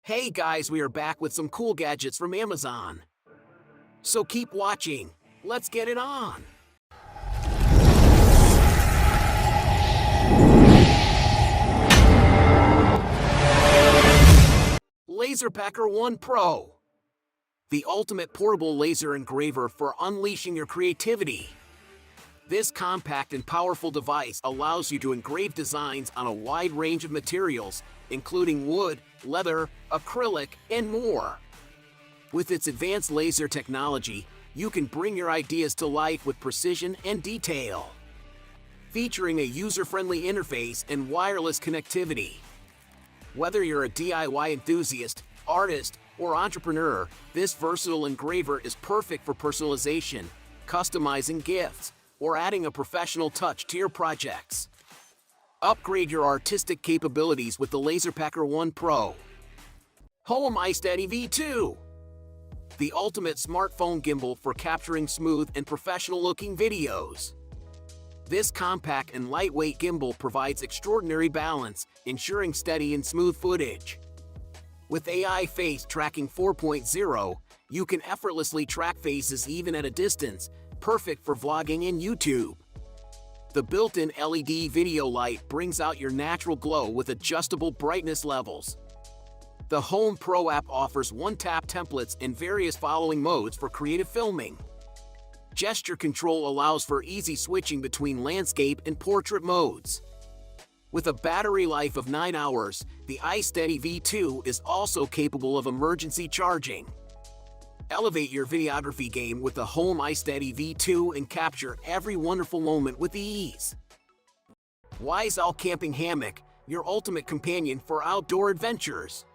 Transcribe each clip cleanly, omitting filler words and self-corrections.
Hey guys, we are back with some cool gadgets from Amazon. So keep watching. Let's get it on. LaserPacker 1 Pro. The ultimate portable laser engraver for unleashing your creativity. This compact and powerful device allows you to engrave designs on a wide range of materials, including wood, leather, acrylic, and more. With its advanced laser technology, you can bring your ideas to life with precision and detail. Featuring a user-friendly interface and wireless connectivity. Whether you're a DIY enthusiast, artist, or entrepreneur, this versatile engraver is perfect for personalization, customizing gifts, or adding a professional touch to your projects. Upgrade your artistic capabilities with the LaserPacker 1 Pro. Homei Steady V2. The ultimate smartphone gimbal for capturing smooth and professional-looking videos. This compact and lightweight gimbal provides extraordinary balance, ensuring steady and smooth footage. With AI Face Tracking 4.0, you can effortlessly track faces even at a distance, perfect for vlogging and YouTube. The built-in LED video light brings out your natural glow with adjustable brightness levels. The Home Pro app offers one-tap templates in various following modes for creative filming. Gesture control allows for easy switching between landscape and portrait modes. With a battery life of 9 hours, the iSteady V2 is also capable of emergency charging. Elevate your videography game with the Homei Steady V2 and capture every wonderful moment with ease. Wiseowl Camping Hammock, your ultimate companion for outdoor adventures.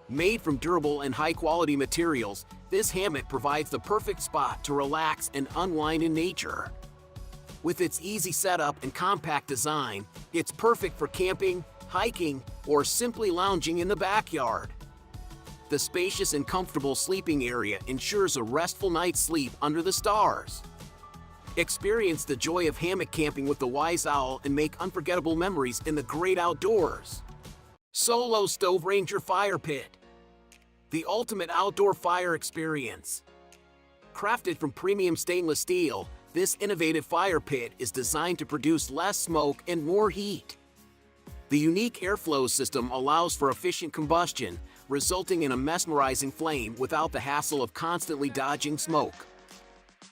Made from durable and high-quality materials, this hammock provides the perfect spot to relax and unwind in nature. With its easy setup and compact design, it's perfect for camping, hiking, or simply lounging in the backyard. The spacious and comfortable sleeping area ensures a restful night's sleep under the stars. Experience the joy of hammock camping with the Wiseowl and make unforgettable memories in the great outdoors. Solo Stove Ranger Fire Pit. The ultimate outdoor fire experience. Crafted from premium stainless steel, this innovative fire pit is designed to produce less smoke and more heat. The unique airflow system allows for efficient combustion, resulting in a mesmerizing flame without the hassle of constantly dodging smoke.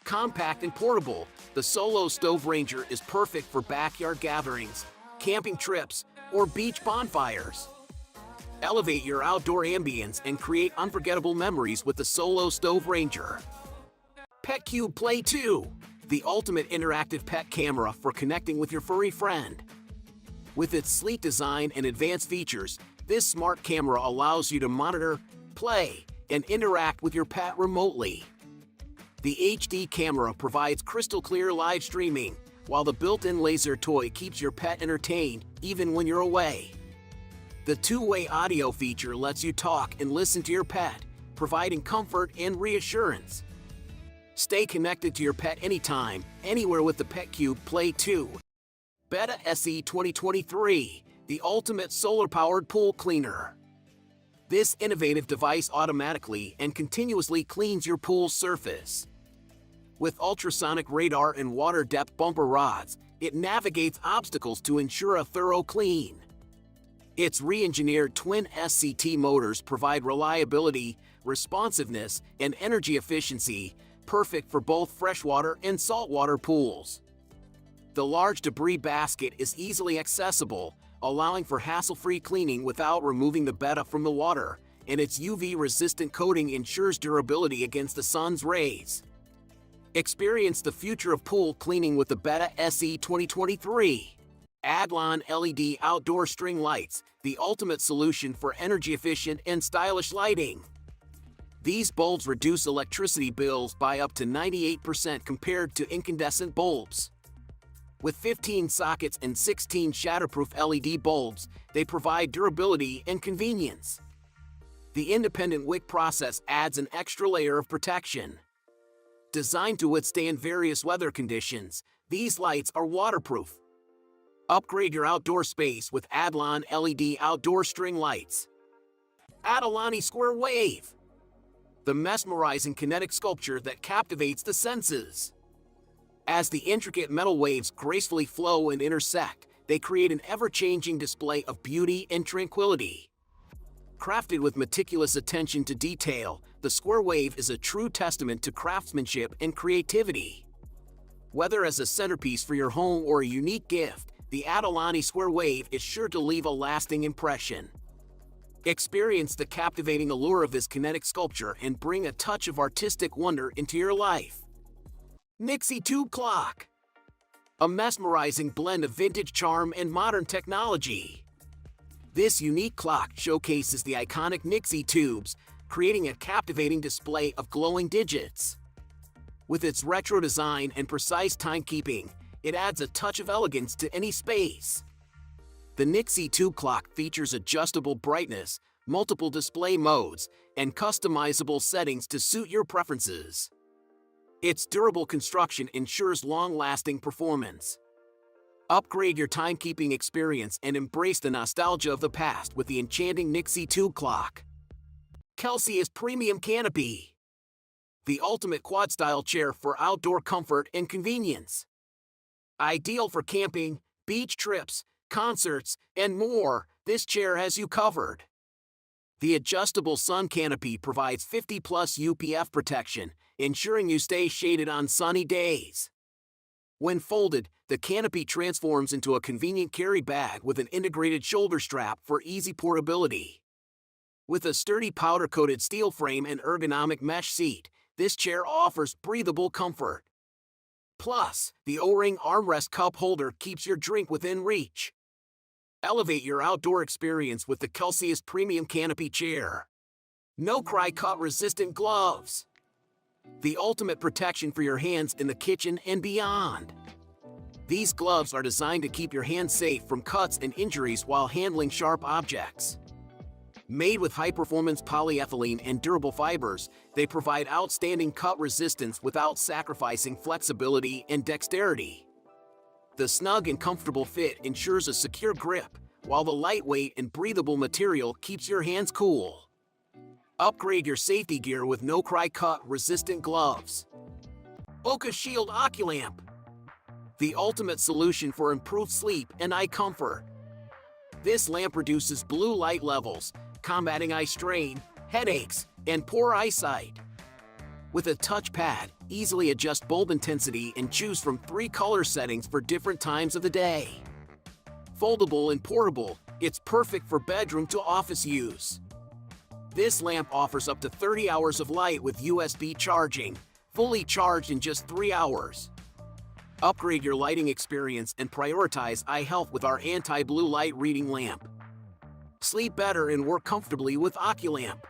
Compact and portable, the Solo Stove Ranger is perfect for backyard gatherings, camping trips, or beach bonfires. Elevate your outdoor ambience and create unforgettable memories with the Solo Stove Ranger. PetCube Play 2, the ultimate interactive pet camera for connecting with your furry friend. With its sleek design and advanced features, this smart camera allows you to monitor, play, and interact with your pet remotely. The HD camera provides crystal-clear live streaming, while the built-in laser toy keeps your pet entertained even when you're away. The two-way audio feature lets you talk and listen to your pet, providing comfort and reassurance. Stay connected to your pet anytime, anywhere with the PetCube Play 2. Beta SE 2023, the ultimate solar-powered pool cleaner. This innovative device automatically and continuously cleans your pool's surface. With ultrasonic radar and water-depth bumper rods, it navigates obstacles to ensure a thorough clean. Its re-engineered twin SCT motors provide reliability, responsiveness, and energy efficiency, perfect for both freshwater and saltwater pools. The large debris basket is easily accessible, allowing for hassle-free cleaning without removing the betta from the water, and its UV-resistant coating ensures durability against the sun's rays. Experience the future of pool cleaning with the Beta SE 2023. Adlon LED Outdoor String Lights, the ultimate solution for energy-efficient and stylish lighting. These bulbs reduce electricity bills by up to 98% compared to incandescent bulbs. With 15 sockets and 16 shatterproof LED bulbs, they provide durability and convenience. The independent wick process adds an extra layer of protection. Designed to withstand various weather conditions, these lights are waterproof. Upgrade your outdoor space with Adlon LED Outdoor String Lights. Adelani Square Wave. The mesmerizing kinetic sculpture that captivates the senses. As the intricate metal waves gracefully flow and intersect, they create an ever-changing display of beauty and tranquility. Crafted with meticulous attention to detail, the Square Wave is a true testament to craftsmanship and creativity. Whether as a centerpiece for your home or a unique gift, the Adelani Square Wave is sure to leave a lasting impression. Experience the captivating allure of this kinetic sculpture and bring a touch of artistic wonder into your life. Nixie Tube Clock. A mesmerizing blend of vintage charm and modern technology. This unique clock showcases the iconic Nixie tubes, creating a captivating display of glowing digits. With its retro design and precise timekeeping, it adds a touch of elegance to any space. The Nixie Tube Clock features adjustable brightness, multiple display modes, and customizable settings to suit your preferences. Its durable construction ensures long-lasting performance. Upgrade your timekeeping experience and embrace the nostalgia of the past with the enchanting Nixie Tube Clock. Kelsey's Premium Canopy. The ultimate quad-style chair for outdoor comfort and convenience. Ideal for camping, beach trips, concerts, and more, this chair has you covered. The adjustable sun canopy provides 50+ UPF protection, ensuring you stay shaded on sunny days. When folded, the canopy transforms into a convenient carry bag with an integrated shoulder strap for easy portability. With a sturdy powder-coated steel frame and ergonomic mesh seat, this chair offers breathable comfort. Plus, the O-ring armrest cup holder keeps your drink within reach. Elevate your outdoor experience with the Kelsey's Premium Canopy Chair. NoCry cut-resistant gloves. The ultimate protection for your hands in the kitchen and beyond. These gloves are designed to keep your hands safe from cuts and injuries while handling sharp objects. Made with high-performance polyethylene and durable fibers, they provide outstanding cut resistance without sacrificing flexibility and dexterity. The snug and comfortable fit ensures a secure grip, while the lightweight and breathable material keeps your hands cool. Upgrade your safety gear with NoCry cut-resistant gloves. Ocul Lamp. The ultimate solution for improved sleep and eye comfort. This lamp reduces blue light levels, combating eye strain, headaches, and poor eyesight. With a touchpad, easily adjust bulb intensity and choose from 3 color settings for different times of the day. Foldable and portable, it's perfect for bedroom to office use. This lamp offers up to 30 hours of light with USB charging, fully charged in just 3 hours. Upgrade your lighting experience and prioritize eye health with our anti-blue light reading lamp. Sleep better and work comfortably with Ocul Lamp.